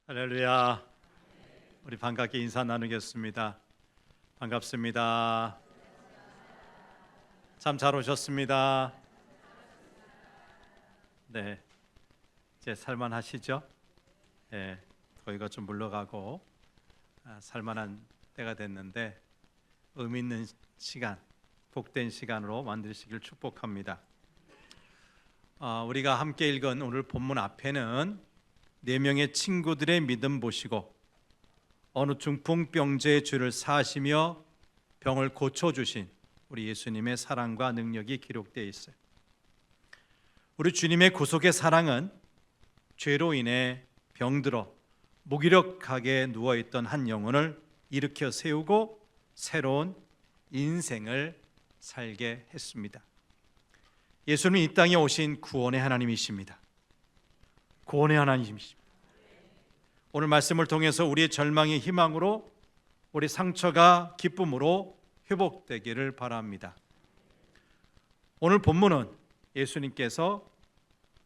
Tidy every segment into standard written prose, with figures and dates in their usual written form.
할렐루야. 우리 반갑게 인사 나누겠습니다. 반갑습니다. 참 잘 오셨습니다. 네, 이제 살만하시죠? 네, 더위가 좀 물러가고 살만한 때가 됐는데 의미 있는 시간, 복된 시간으로 만드시길 축복합니다. 우리가 함께 읽은 오늘 본문 앞에는 4명의 친구들의 믿음 보시고 어느 중풍병자의 죄를 사하시며 병을 고쳐주신 우리 예수님의 사랑과 능력이 기록되어 있어요. 우리 주님의 구속의 사랑은 죄로 인해 병들어 무기력하게 누워있던 한 영혼을 일으켜 세우고 새로운 인생을 살게 했습니다. 예수님은 이 땅에 오신 구원의 하나님이십니다. 구원의 하나님이십니다. 오늘 말씀을 통해서 우리의 절망이 희망으로, 우리 상처가 기쁨으로 회복되기를 바랍니다. 오늘 본문은 예수님께서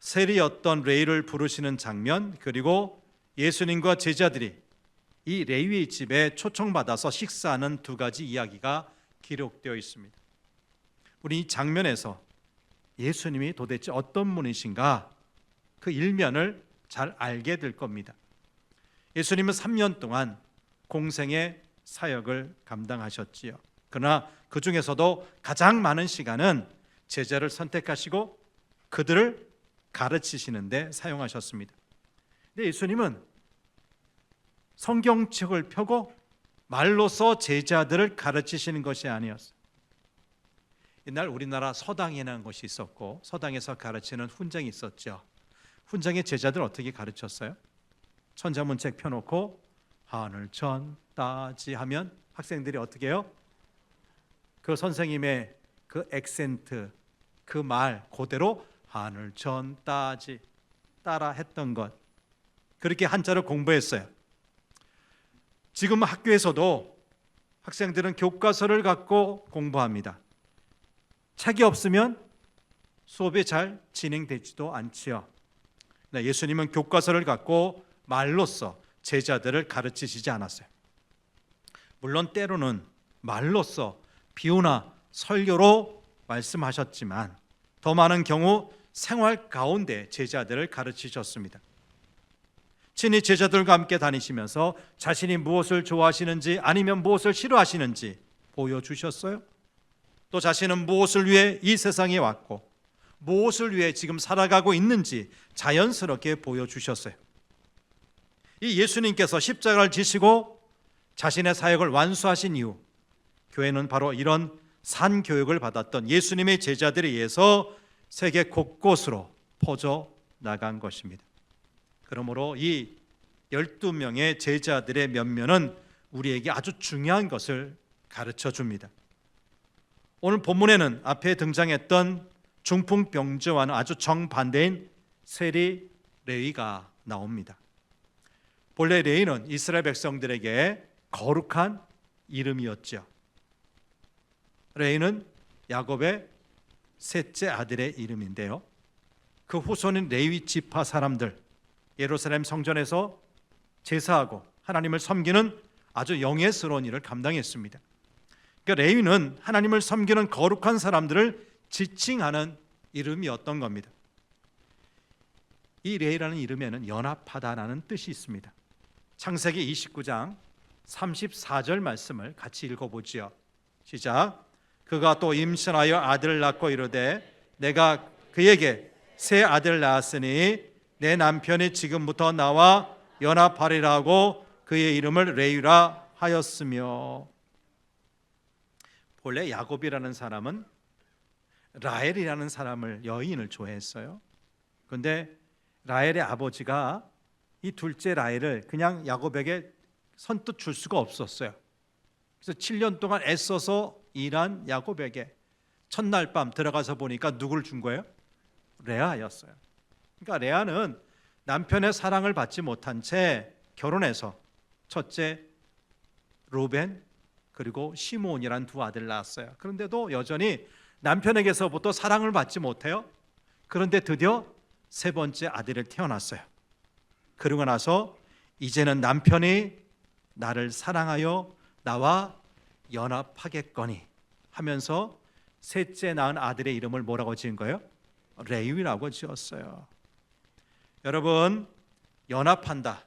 세리였던 레위를 부르시는 장면, 그리고 예수님과 제자들이 이 레위의 집에 초청받아서 식사하는 2가지 이야기가 기록되어 있습니다. 우리 이 장면에서 예수님이 도대체 어떤 분이신가, 그 일면을 잘 알게 될 겁니다. 예수님은 3년 동안 공생의 사역을 감당하셨지요. 그러나 그 중에서도 가장 많은 시간은 제자를 선택하시고 그들을 가르치시는 데 사용하셨습니다. 근데 예수님은 성경책을 펴고 말로써 제자들을 가르치시는 것이 아니었어요. 옛날 우리나라 서당이라는 것이 있었고 서당에서 가르치는 훈장이 있었죠. 훈장의 제자들 어떻게 가르쳤어요? 천자문책 펴놓고 하늘천 따지 하면 학생들이 어떻게 해요? 그 선생님의 그 액센트, 그 말 그대로 하늘천 따지 따라 했던 것, 그렇게 한자를 공부했어요. 지금 학교에서도 학생들은 교과서를 갖고 공부합니다. 책이 없으면 수업이 잘 진행되지도 않지요. 예수님은 교과서를 갖고 말로써 제자들을 가르치시지 않았어요. 물론 때로는 말로써 비유나 설교로 말씀하셨지만 더 많은 경우 생활 가운데 제자들을 가르치셨습니다. 친히 제자들과 함께 다니시면서 자신이 무엇을 좋아하시는지 아니면 무엇을 싫어하시는지 보여주셨어요. 또 자신은 무엇을 위해 이 세상에 왔고 무엇을 위해 지금 살아가고 있는지 자연스럽게 보여주셨어요. 이 예수님께서 십자가를 지시고 자신의 사역을 완수하신 이후 교회는 바로 이런 산교육을 받았던 예수님의 제자들에 의해서 세계 곳곳으로 퍼져 나간 것입니다. 그러므로 이 12명의 제자들의 면면은 우리에게 아주 중요한 것을 가르쳐 줍니다. 오늘 본문에는 앞에 등장했던 중풍병자와는 아주 정반대인 세리 레위가 나옵니다. 본래 레위는 이스라엘 백성들에게 거룩한 이름이었죠. 레위는 야곱의 셋째 아들의 이름인데요, 그 후손인 레위 지파 사람들, 예루살렘 성전에서 제사하고 하나님을 섬기는 아주 영예스러운 일을 감당했습니다. 그러니까 레위는 하나님을 섬기는 거룩한 사람들을 지칭하는 이름이었던 겁니다. 이 레위라는 이름에는 연합하다라는 뜻이 있습니다. 창세기 29장 34절 말씀을 같이 읽어보지요. 시작. 그가 또 임신하여 아들을 낳고 이르되 내가 그에게 새 아들을 낳았으니 내 남편이 지금부터 나와 연합하리라고 그의 이름을 레위라 하였으며. 본래 야곱이라는 사람은 라헬이라는 사람을, 여인을 좋아했어요. 그런데 라헬의 아버지가 이 둘째 라헬을 그냥 야곱에게 선뜻 줄 수가 없었어요. 그래서 7년 동안 애써서 일한 야곱에게 첫날 밤 들어가서 보니까 누구를 준 거예요? 레아였어요. 그러니까 레아는 남편의 사랑을 받지 못한 채 결혼해서 첫째 루벤 그리고 시므온이란 2 아들을 낳았어요. 그런데도 여전히 남편에게서부터 사랑을 받지 못해요. 그런데 드디어 3번째 아들을 태어났어요. 그러고 나서 이제는 남편이 나를 사랑하여 나와 연합하겠거니 하면서 셋째 낳은 아들의 이름을 뭐라고 지은 거예요? 레위라고 지었어요. 여러분, 연합한다.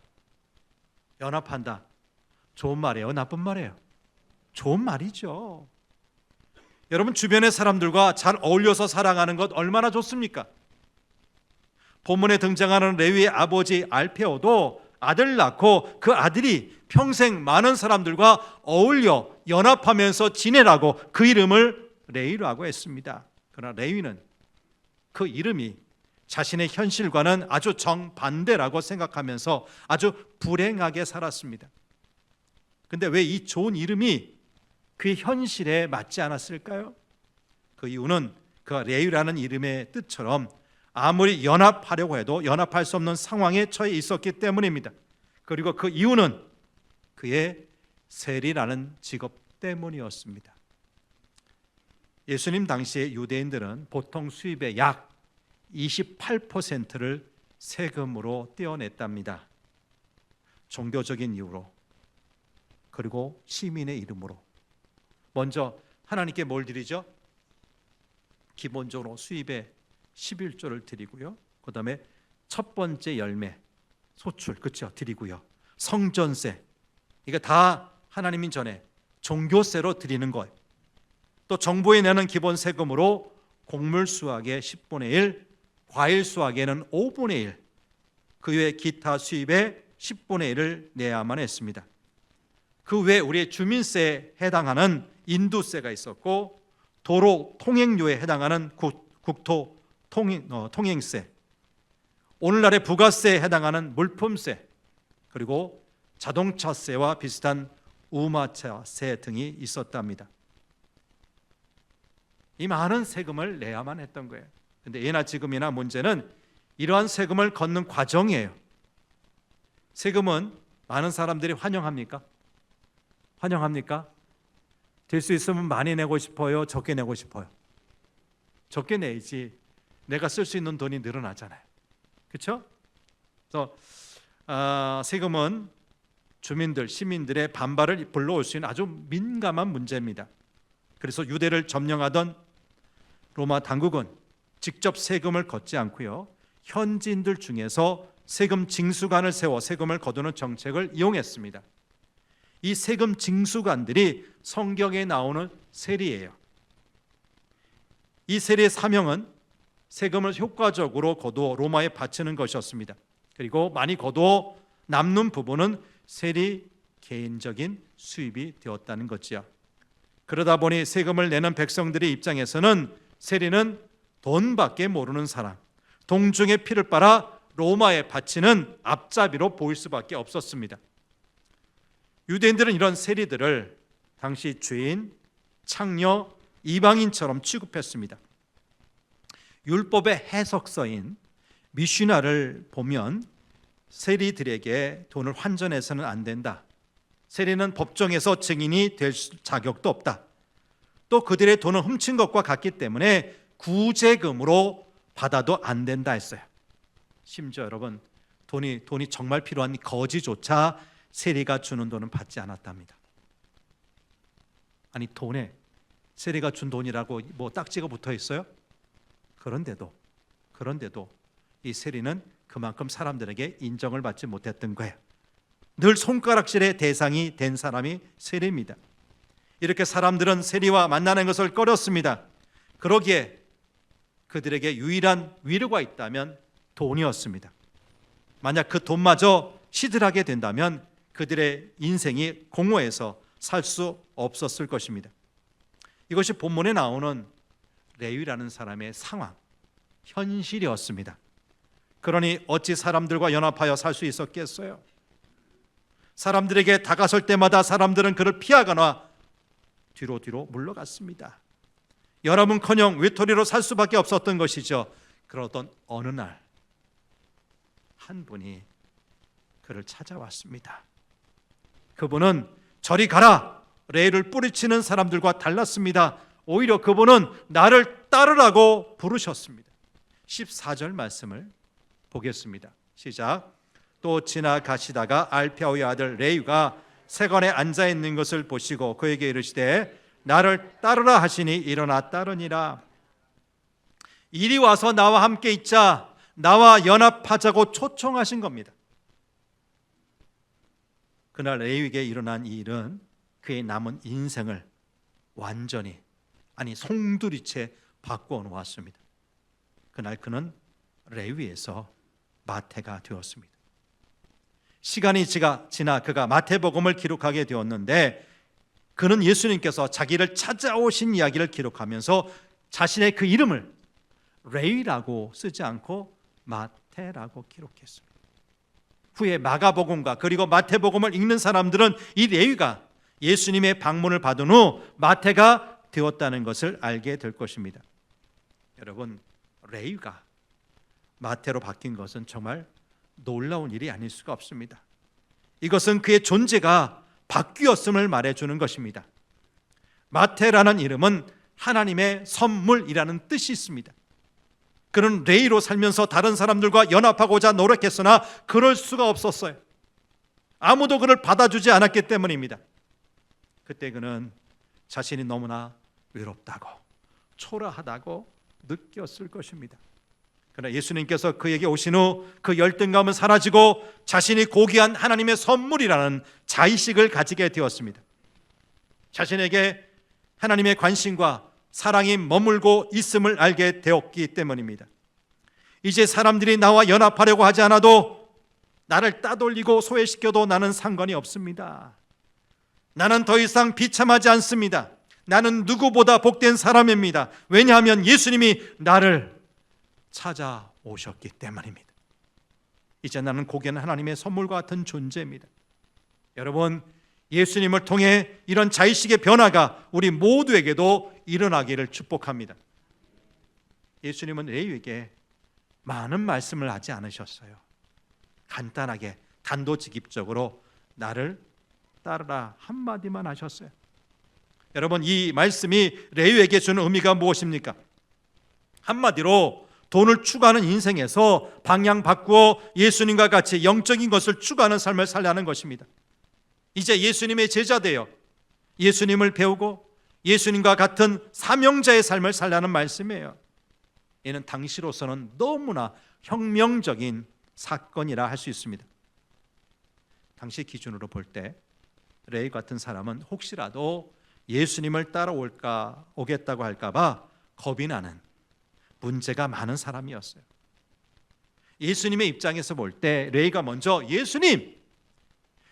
좋은 말이에요? 나쁜 말이에요? 좋은 말이죠. 여러분, 주변의 사람들과 잘 어울려서 살아가는 것 얼마나 좋습니까? 본문에 등장하는 레위의 아버지 알페오도 아들 낳고 그 아들이 평생 많은 사람들과 어울려 연합하면서 지내라고 그 이름을 레위라고 했습니다. 그러나 레위는 그 이름이 자신의 현실과는 아주 정반대라고 생각하면서 아주 불행하게 살았습니다. 근데 왜 이 좋은 이름이 그 현실에 맞지 않았을까요? 그 이유는 그 레위라는 이름의 뜻처럼 아무리 연합하려고 해도 연합할 수 없는 상황에 처해 있었기 때문입니다. 그리고 그 이유는 그의 세리라는 직업 때문이었습니다. 예수님 당시의 유대인들은 보통 수입의 약 28%를 세금으로 떼어냈답니다. 종교적인 이유로, 그리고 시민의 이름으로. 먼저 하나님께 뭘 드리죠? 기본적으로 수입의 11조를 드리고요. 그 다음에 첫 번째 열매, 소출, 그렇죠? 드리고요. 성전세, 이거 다 하나님 전에 종교세로 드리는 거예요. 또 정부에 내는 기본 세금으로 곡물 수확의 10분의 1, 과일 수확에는 5분의 1, 그 외 기타 수입의 10분의 1을 내야만 했습니다. 그 외 우리의 주민세에 해당하는 인두세가 있었고, 도로 통행료에 해당하는 국토 통행세, 오늘날의 부가세에 해당하는 물품세, 그리고 자동차세와 비슷한 우마차세 등이 있었답니다. 이 많은 세금을 내야만 했던 거예요. 그런데 예나 지금이나 문제는 이러한 세금을 걷는 과정이에요. 세금은 많은 사람들이 환영합니까? 될 수 있으면 많이 내고 싶어요? 적게 내고 싶어요? 적게 내야지 내가 쓸 수 있는 돈이 늘어나잖아요. 그렇죠? 그래서 세금은 주민들, 시민들의 반발을 불러올 수 있는 아주 민감한 문제입니다. 그래서 유대를 점령하던 로마 당국은 직접 세금을 걷지 않고요, 현지인들 중에서 세금 징수관을 세워 세금을 거두는 정책을 이용했습니다. 이 세금 징수관들이 성경에 나오는 세리예요. 이 세리의 사명은 세금을 효과적으로 거두어 로마에 바치는 것이었습니다. 그리고 많이 거두어 남는 부분은 세리 개인적인 수입이 되었다는 거지요. 그러다 보니 세금을 내는 백성들의 입장에서는 세리는 돈밖에 모르는 사람, 동중의 피를 빨아 로마에 바치는 앞잡이로 보일 수밖에 없었습니다. 유대인들은 이런 세리들을 당시 죄인, 창녀, 이방인처럼 취급했습니다. 율법의 해석서인 미슈나를 보면 세리들에게 돈을 환전해서는 안 된다, 세리는 법정에서 증인이 될 자격도 없다, 또 그들의 돈을 훔친 것과 같기 때문에 구제금으로 받아도 안 된다 했어요. 심지어 여러분, 돈이 정말 필요한 거지조차 세리가 주는 돈은 받지 않았답니다. 아니, 돈에 세리가 준 돈이라고 뭐 딱지가 붙어 있어요? 그런데도 이 세리는 그만큼 사람들에게 인정을 받지 못했던 거예요. 늘 손가락질의 대상이 된 사람이 세리입니다. 이렇게 사람들은 세리와 만나는 것을 꺼렸습니다. 그러기에 그들에게 유일한 위로가 있다면 돈이었습니다. 만약 그 돈마저 시들하게 된다면 그들의 인생이 공허해서 살 수 없었을 것입니다. 이것이 본문에 나오는 레위라는 사람의 상황, 현실이었습니다. 그러니 어찌 사람들과 연합하여 살 수 있었겠어요? 사람들에게 다가설 때마다 사람들은 그를 피하거나 뒤로 물러갔습니다. 여러분커녕 외톨이로 살 수밖에 없었던 것이죠. 그러던 어느 날 한 분이 그를 찾아왔습니다. 그분은 저리 가라, 레위를 뿌리치는 사람들과 달랐습니다. 오히려 그분은 나를 따르라고 부르셨습니다. 14절 말씀을 보겠습니다. 시작. 또 지나가시다가 알페아오의 아들 레위가 세관에 앉아 있는 것을 보시고 그에게 이르시되 나를 따르라 하시니 일어나 따르니라. 이리 와서 나와 함께 있자, 나와 연합하자고 초청하신 겁니다. 그날 레위에게 일어난 이 일은 그의 남은 인생을 완전히, 아니 송두리째 바꾸어 놓았습니다. 그날 그는 레위에서 마태가 되었습니다. 시간이 지나 그가 마태복음을 기록하게 되었는데, 그는 예수님께서 자기를 찾아오신 이야기를 기록하면서 자신의 그 이름을 레위라고 쓰지 않고 마태라고 기록했습니다. 후에 마가복음과 그리고 마태복음을 읽는 사람들은 이 레위가 예수님의 방문을 받은 후 마태가 되었다는 것을 알게 될 것입니다. 여러분, 레위가 마태로 바뀐 것은 정말 놀라운 일이 아닐 수가 없습니다. 이것은 그의 존재가 바뀌었음을 말해주는 것입니다. 마태라는 이름은 하나님의 선물이라는 뜻이 있습니다. 그는 레위로 살면서 다른 사람들과 연합하고자 노력했으나 그럴 수가 없었어요. 아무도 그를 받아주지 않았기 때문입니다. 그때 그는 자신이 너무나 외롭다고, 초라하다고 느꼈을 것입니다. 그러나 예수님께서 그에게 오신 후 그 열등감은 사라지고 자신이 고귀한 하나님의 선물이라는 자의식을 가지게 되었습니다. 자신에게 하나님의 관심과 사랑이 머물고 있음을 알게 되었기 때문입니다. 이제 사람들이 나와 연합하려고 하지 않아도, 나를 따돌리고 소외시켜도 나는 상관이 없습니다. 나는 더 이상 비참하지 않습니다. 나는 누구보다 복된 사람입니다. 왜냐하면 예수님이 나를 찾아오셨기 때문입니다. 이제 나는 고귀한 하나님의 선물과 같은 존재입니다. 여러분, 예수님을 통해 이런 자의식의 변화가 우리 모두에게도 일어나기를 축복합니다. 예수님은 레위에게 많은 말씀을 하지 않으셨어요. 간단하게 단도직입적으로 나를 따르라 한마디만 하셨어요. 여러분, 이 말씀이 레위에게 주는 의미가 무엇입니까? 한마디로 돈을 추구하는 인생에서 방향 바꾸어 예수님과 같이 영적인 것을 추구하는 삶을 살려는 것입니다. 이제 예수님의 제자 되어 예수님을 배우고 예수님과 같은 사명자의 삶을 살려는 말씀이에요. 이는 당시로서는 너무나 혁명적인 사건이라 할 수 있습니다. 당시 기준으로 볼 때 레위 같은 사람은 혹시라도 예수님을 오겠다고 할까봐 겁이 나는, 문제가 많은 사람이었어요. 예수님의 입장에서 볼 때 레위가 먼저 예수님,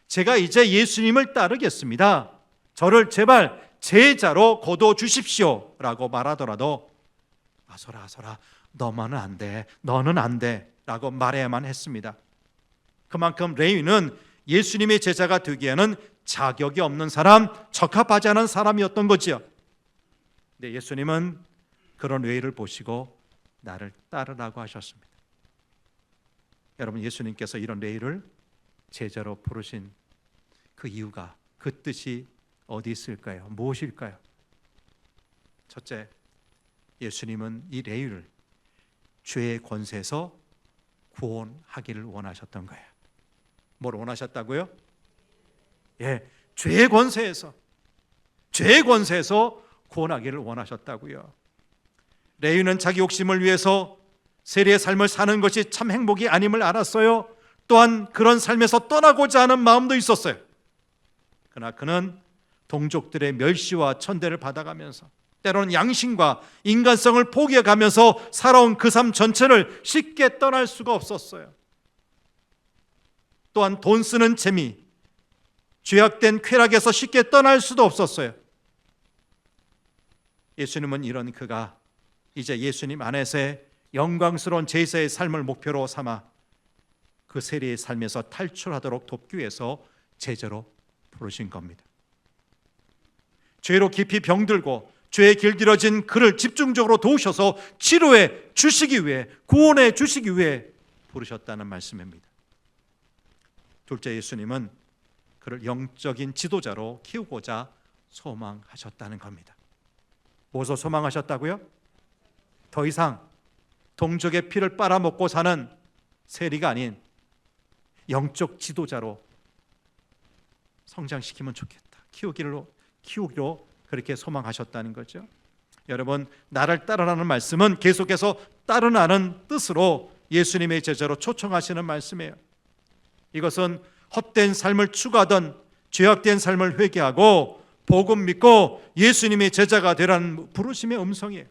제가 이제 예수님을 따르겠습니다. 저를 제발 제자로 거둬 주십시오 라고 말하더라도 아소라 너만은 안 돼, 너는 안 돼 라고 말해야만 했습니다. 그만큼 레위는 예수님의 제자가 되기에는 자격이 없는 사람, 적합하지 않은 사람이었던 거지요. 근데 예수님은 그런 레위를 보시고 나를 따르라고 하셨습니다. 여러분, 예수님께서 이런 레위를 제자로 부르신 그 이유가, 그 뜻이 어디 있을까요? 무엇일까요? 첫째, 예수님은 이 레위를 죄의 권세에서 구원하기를 원하셨던 거예요. 뭘 원하셨다고요? 죄의 권세에서 구원하기를 원하셨다고요. 레위는 자기 욕심을 위해서 세리의 삶을 사는 것이 참 행복이 아님을 알았어요. 또한 그런 삶에서 떠나고자 하는 마음도 있었어요. 그러나 그는 동족들의 멸시와 천대를 받아가면서 때로는 양심과 인간성을 포기해가면서 살아온 그 삶 전체를 쉽게 떠날 수가 없었어요. 또한 돈 쓰는 재미, 죄악된 쾌락에서 쉽게 떠날 수도 없었어요. 예수님은 이런 그가 이제 예수님 안에서의 영광스러운 제사의 삶을 목표로 삼아 그 세리의 삶에서 탈출하도록 돕기 위해서 제자로 부르신 겁니다. 죄로 깊이 병들고 죄에 길들여진 그를 집중적으로 도우셔서 치료해 주시기 위해, 구원해 주시기 위해 부르셨다는 말씀입니다. 둘째, 예수님은 그를 영적인 지도자로 키우고자 소망하셨다는 겁니다. 무엇을 소망하셨다고요? 더 이상 동족의 피를 빨아먹고 사는 세리가 아닌 영적 지도자로 성장시키면 좋겠다. 키우기로 그렇게 소망하셨다는 거죠. 여러분, 나를 따르라는 말씀은 계속해서 따르라는 뜻으로 예수님의 제자로 초청하시는 말씀이에요. 이것은 헛된 삶을 추구하던 죄악된 삶을 회개하고 복음 믿고 예수님의 제자가 되라는 부르심의 음성이에요.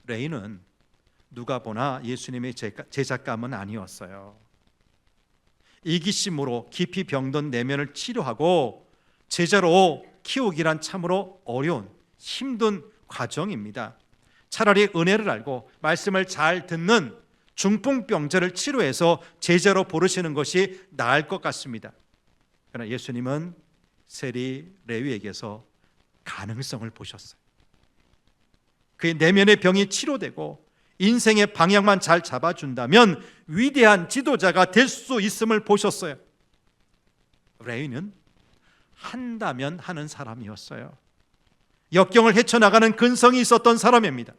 레이는 누가 보나 예수님의 제작감은 아니었어요. 이기심으로 깊이 병든 내면을 치료하고 제자로 키우기란 참으로 어려운 힘든 과정입니다. 차라리 은혜를 알고 말씀을 잘 듣는 중풍병자를 치료해서 제자로 부르시는 것이 나을 것 같습니다. 그러나 예수님은 세리 레위에게서 가능성을 보셨어요. 그의 내면의 병이 치료되고 인생의 방향만 잘 잡아준다면 위대한 지도자가 될 수 있음을 보셨어요. 레위는 한다면 하는 사람이었어요. 역경을 헤쳐나가는 근성이 있었던 사람입니다.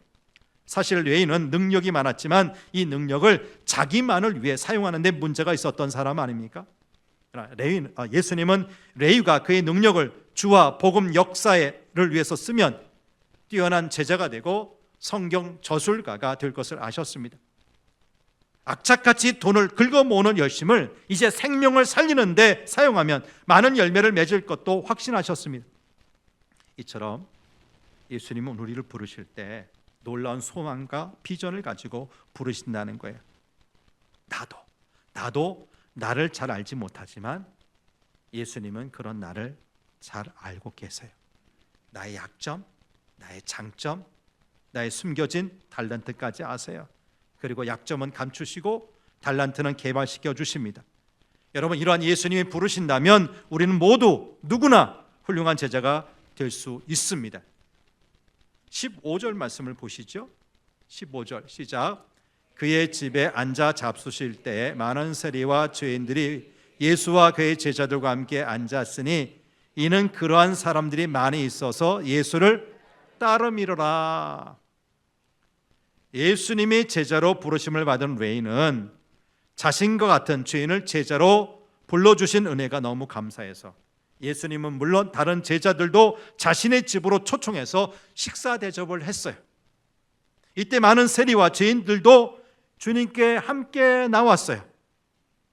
사실 레위는 능력이 많았지만 이 능력을 자기만을 위해 사용하는 데 문제가 있었던 사람 아닙니까? 예수님은 레위가 그의 능력을 주와 복음 역사를 위해서 쓰면 뛰어난 제자가 되고 성경 저술가가 될 것을 아셨습니다. 악착같이 돈을 긁어모으는 열심을 이제 생명을 살리는 데 사용하면 많은 열매를 맺을 것도 확신하셨습니다. 이처럼 예수님은 우리를 부르실 때 놀라운 소망과 비전을 가지고 부르신다는 거예요. 나도 나를 잘 알지 못하지만 예수님은 그런 나를 잘 알고 계세요. 나의 약점, 나의 장점, 나의 숨겨진 달란트까지 아세요. 그리고 약점은 감추시고 달란트는 개발시켜 주십니다. 여러분, 이러한 예수님이 부르신다면 우리는 모두 누구나 훌륭한 제자가 될 수 있습니다. 15절 말씀을 보시죠. 15절 시작. 그의 집에 앉아 잡수실 때에 많은 세리와 죄인들이 예수와 그의 제자들과 함께 앉았으니 이는 그러한 사람들이 많이 있어서 예수를 따름이로라. 예수님이 제자로 부르심을 받은 레이는 자신과 같은 죄인을 제자로 불러주신 은혜가 너무 감사해서 예수님은 물론 다른 제자들도 자신의 집으로 초청해서 식사 대접을 했어요. 이때 많은 세리와 죄인들도 주님께 함께 나왔어요.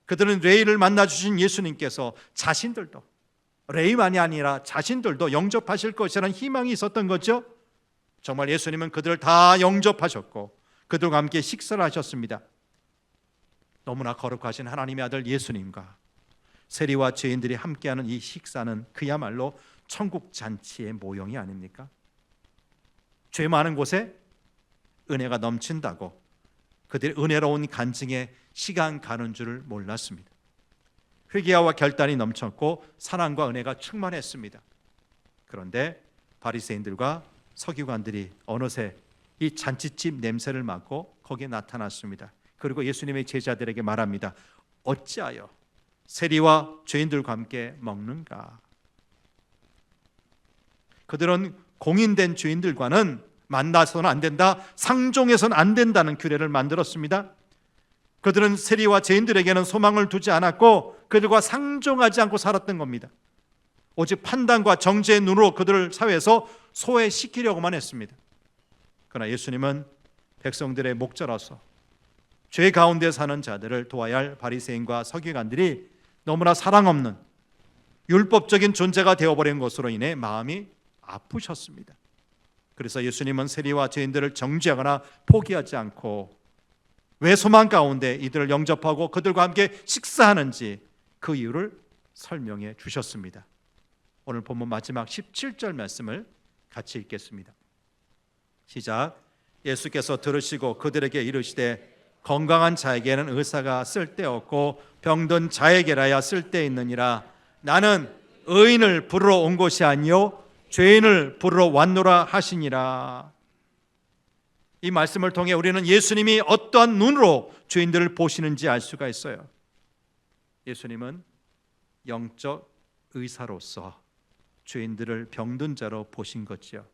그들은 레이를 만나주신 예수님께서 자신들도, 레이만이 아니라 자신들도 영접하실 것이라는 희망이 있었던 거죠. 정말 예수님은 그들을 다 영접하셨고 그들과 함께 식사를 하셨습니다. 너무나 거룩하신 하나님의 아들 예수님과 세리와 죄인들이 함께하는 이 식사는 그야말로 천국 잔치의 모형이 아닙니까? 죄 많은 곳에 은혜가 넘친다고 그들의 은혜로운 간증에 시간 가는 줄을 몰랐습니다. 회개와 결단이 넘쳤고 사랑과 은혜가 충만했습니다. 그런데 바리새인들과 서기관들이 어느새 이 잔치집 냄새를 맡고 거기에 나타났습니다. 그리고 예수님의 제자들에게 말합니다. 어찌하여 세리와 죄인들과 함께 먹는가? 그들은 공인된 죄인들과는 만나서는 안 된다, 상종해서는 안 된다는 규례를 만들었습니다. 그들은 세리와 죄인들에게는 소망을 두지 않았고 그들과 상종하지 않고 살았던 겁니다. 오직 판단과 정죄의 눈으로 그들을 사회에서 소외시키려고만 했습니다. 그러나 예수님은 백성들의 목자로서 죄 가운데 사는 자들을 도와야 할 바리새인과 서기관들이 너무나 사랑 없는 율법적인 존재가 되어버린 것으로 인해 마음이 아프셨습니다. 그래서 예수님은 세리와 죄인들을 정죄하거나 포기하지 않고 왜 소망 가운데 이들을 영접하고 그들과 함께 식사하는지 그 이유를 설명해 주셨습니다. 오늘 본문 마지막 17절 말씀을 같이 읽겠습니다. 시작. 예수께서 들으시고 그들에게 이르시되 건강한 자에게는 의사가 쓸데없고 병든 자에게라야 쓸데있느니라. 나는 의인을 부르러 온 것이 아니요 죄인을 부르러 왔노라 하시니라. 이 말씀을 통해 우리는 예수님이 어떠한 눈으로 죄인들을 보시는지 알 수가 있어요. 예수님은 영적 의사로서 죄인들을 병든 자로 보신 거지요.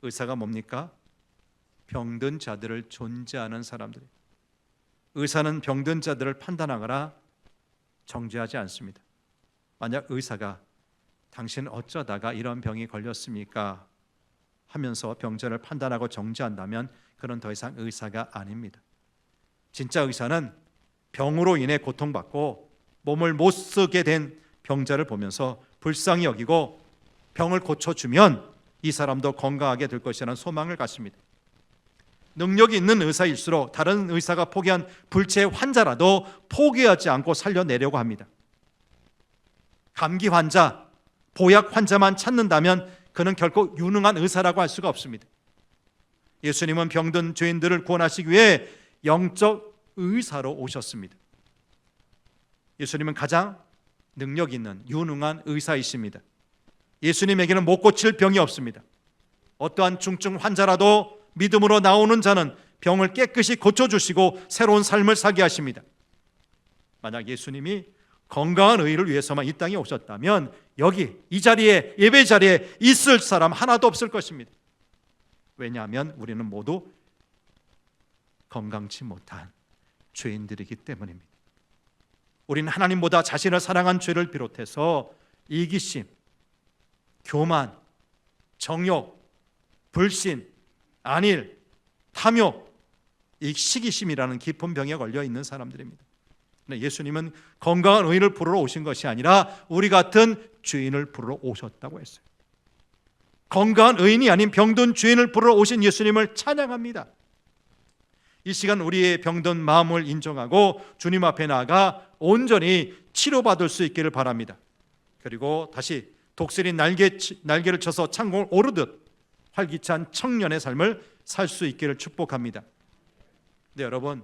의사가 뭡니까? 병든 자들을 존재하는 사람들. 의사는 병든 자들을 판단하거나 정죄하지 않습니다. 만약 의사가 당신 어쩌다가 이런 병이 걸렸습니까? 하면서 병자를 판단하고 정죄한다면 그는 더 이상 의사가 아닙니다. 진짜 의사는 병으로 인해 고통받고 몸을 못 쓰게 된 병자를 보면서 불쌍히 여기고 병을 고쳐주면 이 사람도 건강하게 될 것이라는 소망을 갖습니다. 능력이 있는 의사일수록 다른 의사가 포기한 불치의 환자라도 포기하지 않고 살려내려고 합니다. 감기 환자, 보약 환자만 찾는다면 그는 결코 유능한 의사라고 할 수가 없습니다. 예수님은 병든 죄인들을 구원하시기 위해 영적 의사로 오셨습니다. 예수님은 가장 능력 있는 유능한 의사이십니다. 예수님에게는 못 고칠 병이 없습니다. 어떠한 중증 환자라도 믿음으로 나오는 자는 병을 깨끗이 고쳐주시고 새로운 삶을 살게 하십니다. 만약 예수님이 건강한 의를 위해서만 이 땅에 오셨다면 여기 이 자리에, 예배 자리에 있을 사람 하나도 없을 것입니다. 왜냐하면 우리는 모두 건강치 못한 죄인들이기 때문입니다. 우리는 하나님보다 자신을 사랑한 죄를 비롯해서 이기심, 교만, 정욕, 불신, 안일, 탐욕, 이 시기심이라는 깊은 병에 걸려 있는 사람들입니다. 예수님은 건강한 의인을 부르러 오신 것이 아니라 우리 같은 죄인을 부르러 오셨다고 했어요. 건강한 의인이 아닌 병든 죄인을 부르러 오신 예수님을 찬양합니다. 이 시간 우리의 병든 마음을 인정하고 주님 앞에 나아가 온전히 치료받을 수 있기를 바랍니다. 그리고 다시 독수리 날개를 쳐서 창공을 오르듯 활기찬 청년의 삶을 살 수 있기를 축복합니다. 근데 여러분,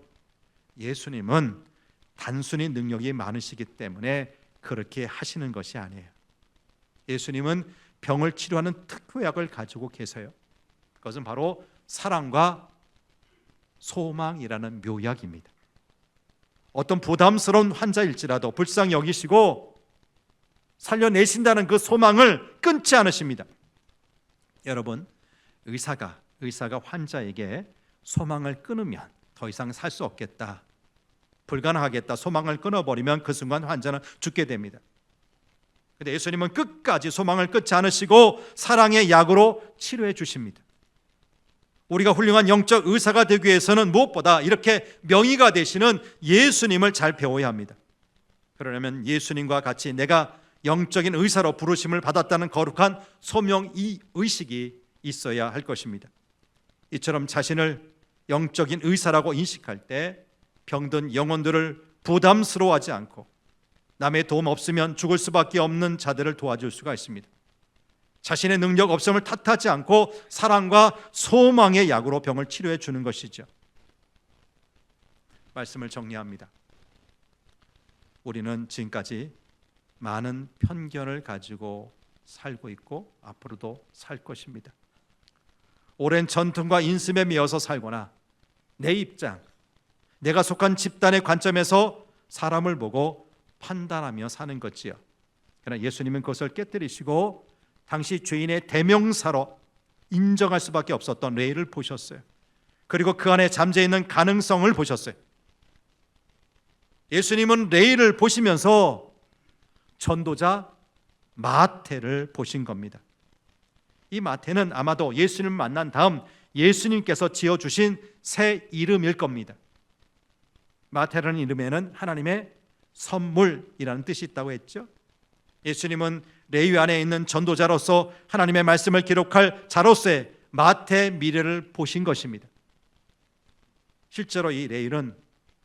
예수님은 단순히 능력이 많으시기 때문에 그렇게 하시는 것이 아니에요. 예수님은 병을 치료하는 특효약을 가지고 계세요. 그것은 바로 사랑과 소망이라는 묘약입니다. 어떤 부담스러운 환자일지라도 불쌍히 여기시고 살려내신다는 그 소망을 끊지 않으십니다. 여러분, 의사가 환자에게 소망을 끊으면 더 이상 살 수 없겠다, 불가능하겠다, 소망을 끊어버리면 그 순간 환자는 죽게 됩니다. 그런데 예수님은 끝까지 소망을 끊지 않으시고 사랑의 약으로 치료해 주십니다. 우리가 훌륭한 영적 의사가 되기 위해서는 무엇보다 이렇게 명의가 되시는 예수님을 잘 배워야 합니다. 그러려면 예수님과 같이 내가 영적인 의사로 부르심을 받았다는 거룩한 소명의식이 있어야 할 것입니다. 이처럼 자신을 영적인 의사라고 인식할 때 병든 영혼들을 부담스러워하지 않고 남의 도움 없으면 죽을 수밖에 없는 자들을 도와줄 수가 있습니다. 자신의 능력 없음을 탓하지 않고 사랑과 소망의 약으로 병을 치료해 주는 것이죠. 말씀을 정리합니다. 우리는 지금까지 많은 편견을 가지고 살고 있고 앞으로도 살 것입니다. 오랜 전통과 인습에 매여서 살거나 내 입장, 내가 속한 집단의 관점에서 사람을 보고 판단하며 사는 것이요. 그러나 예수님은 그것을 깨뜨리시고 당시 죄인의 대명사로 인정할 수밖에 없었던 레위를 보셨어요. 그리고 그 안에 잠재있는 가능성을 보셨어요. 예수님은 레위를 보시면서 전도자 마태를 보신 겁니다. 이 마태는 아마도 예수님을 만난 다음 예수님께서 지어주신 새 이름일 겁니다. 마태라는 이름에는 하나님의 선물이라는 뜻이 있다고 했죠. 예수님은 레위 안에 있는 전도자로서 하나님의 말씀을 기록할 자로서의 마태 미래를 보신 것입니다. 실제로 이 레위는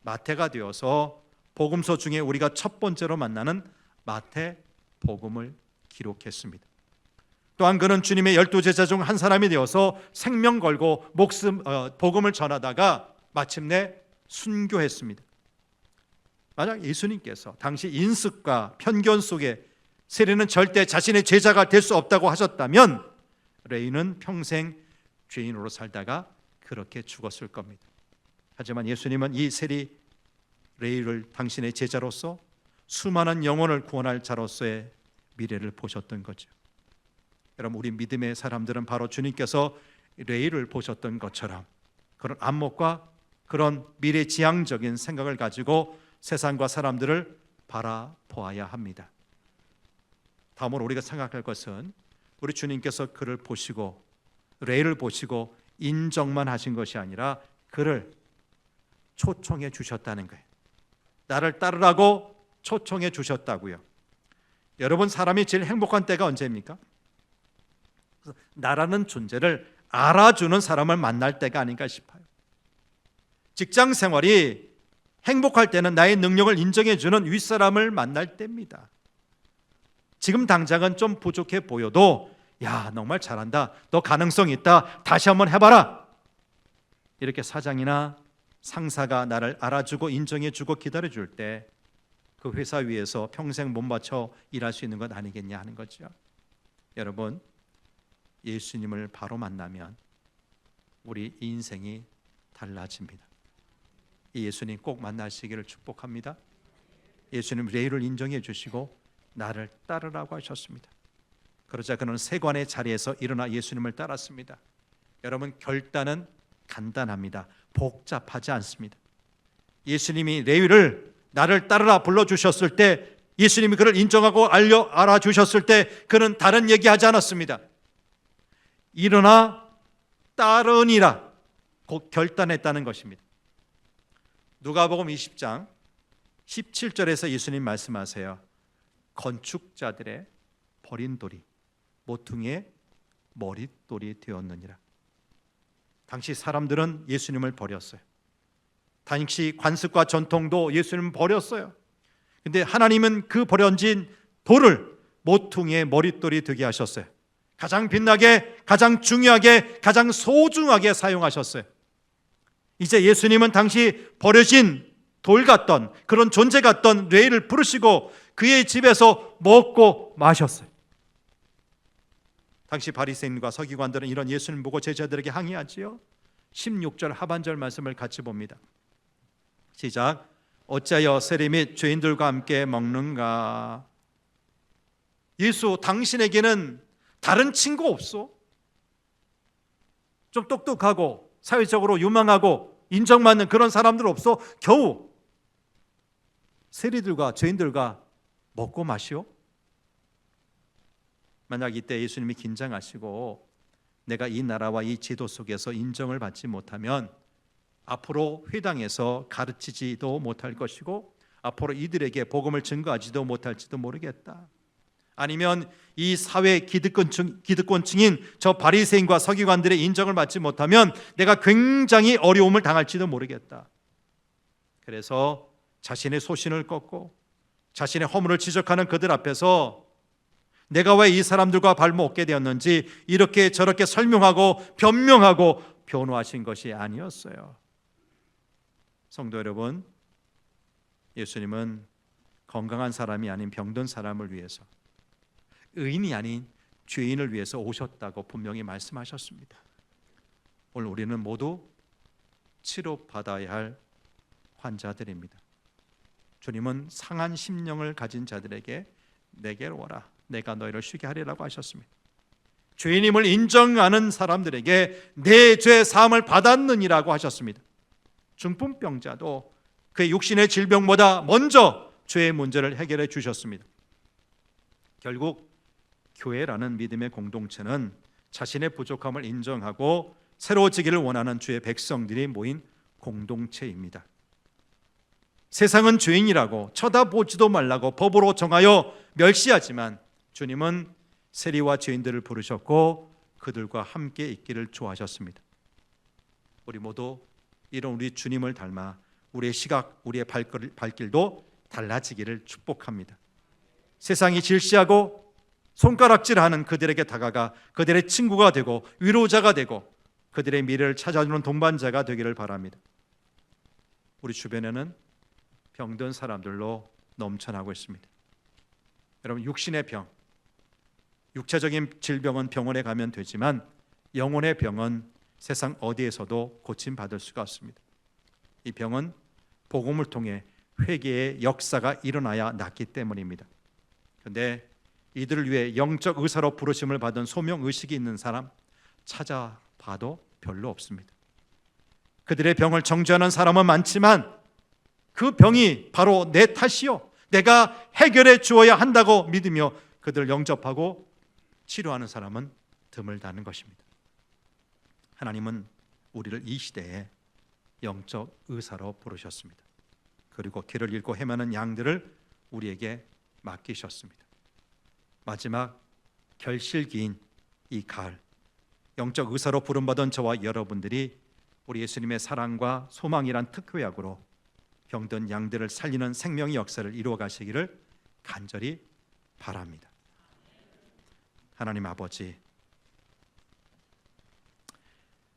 마태가 되어서 복음서 중에 우리가 첫 번째로 만나는 마태 복음을 기록했습니다. 또한 그는 주님의 12제자 중 한 사람이 되어서 생명 걸고 복음을 전하다가 마침내 순교했습니다. 만약 예수님께서 당시 인습과 편견 속에 세례는 절대 자신의 제자가 될 수 없다고 하셨다면 레위는 평생 죄인으로 살다가 그렇게 죽었을 겁니다. 하지만 예수님은 이 세리 레위를 당신의 제자로서 수많은 영혼을 구원할 자로서의 미래를 보셨던 거죠. 여러분, 우리 믿음의 사람들은 바로 주님께서 레위를 보셨던 것처럼 그런 안목과 그런 미래지향적인 생각을 가지고 세상과 사람들을 바라보아야 합니다. 다음으로 우리가 생각할 것은 우리 주님께서 그를 보시고 레이를 보시고 인정만 하신 것이 아니라 그를 초청해 주셨다는 거예요. 나를 따르라고 초청해 주셨다고요. 여러분, 사람이 제일 행복한 때가 언제입니까? 나라는 존재를 알아주는 사람을 만날 때가 아닌가 싶어요. 직장 생활이 행복할 때는 나의 능력을 인정해 주는 윗사람을 만날 때입니다. 지금 당장은 좀 부족해 보여도 야, 정말 잘한다, 너 가능성 있다, 다시 한번 해봐라, 이렇게 사장이나 상사가 나를 알아주고 인정해주고 기다려줄 때 그 회사 위에서 평생 못 맞춰 일할 수 있는 것 아니겠냐 하는 거죠. 여러분, 예수님을 바로 만나면 우리 인생이 달라집니다. 이 예수님 꼭 만나시기를 축복합니다. 예수님 레이를 인정해 주시고 나를 따르라고 하셨습니다. 그러자 그는 세관의 자리에서 일어나 예수님을 따랐습니다. 여러분, 결단은 간단합니다. 복잡하지 않습니다. 예수님이 레위를 나를 따르라 불러주셨을 때, 예수님이 그를 인정하고 알아주셨을 때 그는 다른 얘기하지 않았습니다. 일어나 따르니라 곧 결단했다는 것입니다. 누가복음 20장 17절에서 예수님 말씀하세요. 건축자들의 버린 돌이 모퉁이의 머릿돌이 되었느니라. 당시 사람들은 예수님을 버렸어요. 당시 관습과 전통도 예수님을 버렸어요. 근데 하나님은 그 버려진 돌을 모퉁이의 머릿돌이 되게 하셨어요. 가장 빛나게, 가장 중요하게, 가장 소중하게 사용하셨어요. 이제 예수님은 당시 버려진 돌 같던 그런 존재 같던 레위를 부르시고 그의 집에서 먹고 마셨어요. 당시 바리새인과 서기관들은 이런 예수님 보고 제자들에게 항의하지요. 16절 하반절 말씀을 같이 봅니다. 시작. 어찌하여 세리 및 죄인들과 함께 먹는가? 예수, 당신에게는 다른 친구 없어? 좀 똑똑하고 사회적으로 유망하고 인정받는 그런 사람들 없어? 겨우 세리들과 죄인들과 먹고 마시오? 만약 이때 예수님이 긴장하시고 내가 이 나라와 이 제도 속에서 인정을 받지 못하면 앞으로 회당에서 가르치지도 못할 것이고 앞으로 이들에게 복음을 증거하지도 못할지도 모르겠다. 아니면 이 사회 기득권층인 저 바리새인과 서기관들의 인정을 받지 못하면 내가 굉장히 어려움을 당할지도 모르겠다. 그래서 자신의 소신을 꺾고 자신의 허물을 지적하는 그들 앞에서 내가 왜 이 사람들과 발목게 되었는지 이렇게 저렇게 설명하고 변명하고 변호하신 것이 아니었어요. 성도 여러분, 예수님은 건강한 사람이 아닌 병든 사람을 위해서, 의인이 아닌 죄인을 위해서 오셨다고 분명히 말씀하셨습니다. 오늘 우리는 모두 치료받아야 할 환자들입니다. 주님은 상한 심령을 가진 자들에게 내게로 오라, 내가 너희를 쉬게 하리라고 하셨습니다. 죄인임을 인정하는 사람들에게 내 죄 사함을 받았느니라고 하셨습니다. 중풍병자도 그의 육신의 질병보다 먼저 죄의 문제를 해결해 주셨습니다. 결국 교회라는 믿음의 공동체는 자신의 부족함을 인정하고 새로워지기를 원하는 주의 백성들이 모인 공동체입니다. 세상은 죄인이라고 쳐다보지도 말라고 법으로 정하여 멸시하지만 주님은 세리와 죄인들을 부르셨고 그들과 함께 있기를 좋아하셨습니다. 우리 모두 이런 우리 주님을 닮아 우리의 시각, 우리의 발길도 달라지기를 축복합니다. 세상이 질시하고 손가락질하는 그들에게 다가가 그들의 친구가 되고 위로자가 되고 그들의 미래를 찾아주는 동반자가 되기를 바랍니다. 우리 주변에는 병든 사람들로 넘쳐나고 있습니다. 여러분, 육신의 병, 육체적인 질병은 병원에 가면 되지만 영혼의 병은 세상 어디에서도 고침받을 수가 없습니다. 이 병은 복음을 통해 회개의 역사가 일어나야 낫기 때문입니다. 그런데 이들을 위해 영적 의사로 부르심을 받은 소명 의식이 있는 사람 찾아봐도 별로 없습니다. 그들의 병을 정죄하는 사람은 많지만 그 병이 바로 내 탓이요, 내가 해결해 주어야 한다고 믿으며 그들을 영접하고 치료하는 사람은 드물다는 것입니다. 하나님은 우리를 이 시대에 영적 의사로 부르셨습니다. 그리고 길을 잃고 헤매는 양들을 우리에게 맡기셨습니다. 마지막 결실기인 이 가을, 영적 의사로 부름받은 저와 여러분들이 우리 예수님의 사랑과 소망이란 특효약으로 병든 양들을 살리는 생명의 역사를 이루어 가시기를 간절히 바랍니다. 하나님 아버지,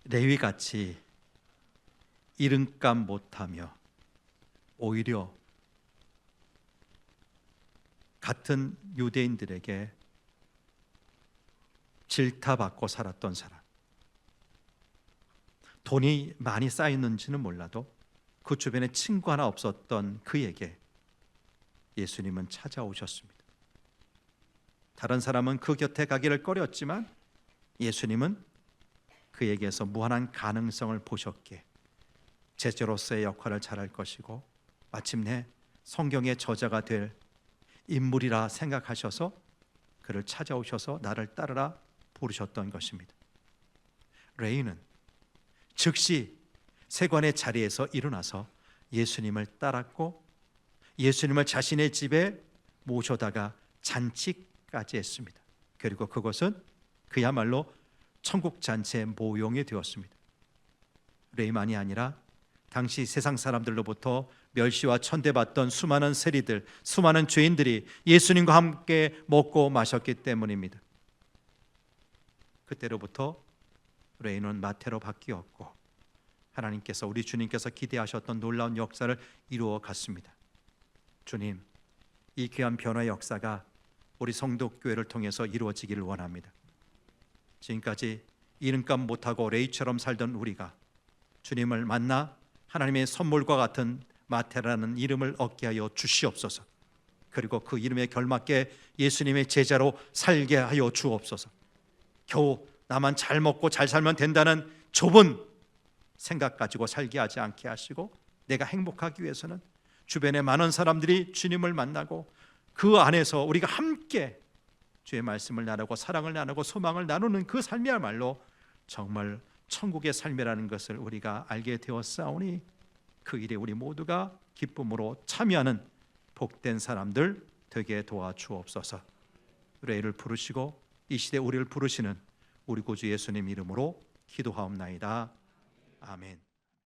레위같이 이름값 못하며 오히려 같은 유대인들에게 질타받고 살았던 사람, 돈이 많이 쌓였는지는 몰라도 그 주변에 친구 하나 없었던 그에게 예수님은 찾아오셨습니다. 다른 사람은 그 곁에 가기를 꺼렸지만 예수님은 그에게서 무한한 가능성을 보셨기에 제자로서의 역할을 잘할 것이고 마침내 성경의 저자가 될 인물이라 생각하셔서 그를 찾아오셔서 나를 따르라 부르셨던 것입니다. 레이는 즉시 세관의 자리에서 일어나서 예수님을 따랐고 예수님을 자신의 집에 모셔다가 잔치까지 했습니다. 그리고 그것은 그야말로 천국 잔치의 모형이 되었습니다. 레이만이 아니라 당시 세상 사람들로부터 멸시와 천대받던 수많은 세리들, 수많은 죄인들이 예수님과 함께 먹고 마셨기 때문입니다. 그때로부터 레이는 마태로 바뀌었고 하나님께서, 우리 주님께서 기대하셨던 놀라운 역사를 이루어 갔습니다. 주님, 이 귀한 변화의 역사가 우리 성도교회를 통해서 이루어지기를 원합니다. 지금까지 이름값 못하고 레이처럼 살던 우리가 주님을 만나 하나님의 선물과 같은 마태라는 이름을 얻게 하여 주시옵소서. 그리고 그 이름에 걸맞게 예수님의 제자로 살게 하여 주옵소서. 겨우 나만 잘 먹고 잘 살면 된다는 좁은 생각 가지고 살게 하지 않게 하시고, 내가 행복하기 위해서는 주변에 많은 사람들이 주님을 만나고 그 안에서 우리가 함께 주의 말씀을 나누고 사랑을 나누고 소망을 나누는 그 삶이야말로 정말 천국의 삶이라는 것을 우리가 알게 되었사오니 그 일에 우리 모두가 기쁨으로 참여하는 복된 사람들 되게 도와주옵소서. 레이를 부르시고 이 시대 우리를 부르시는 우리 구주 예수님 이름으로 기도하옵나이다. 아멘.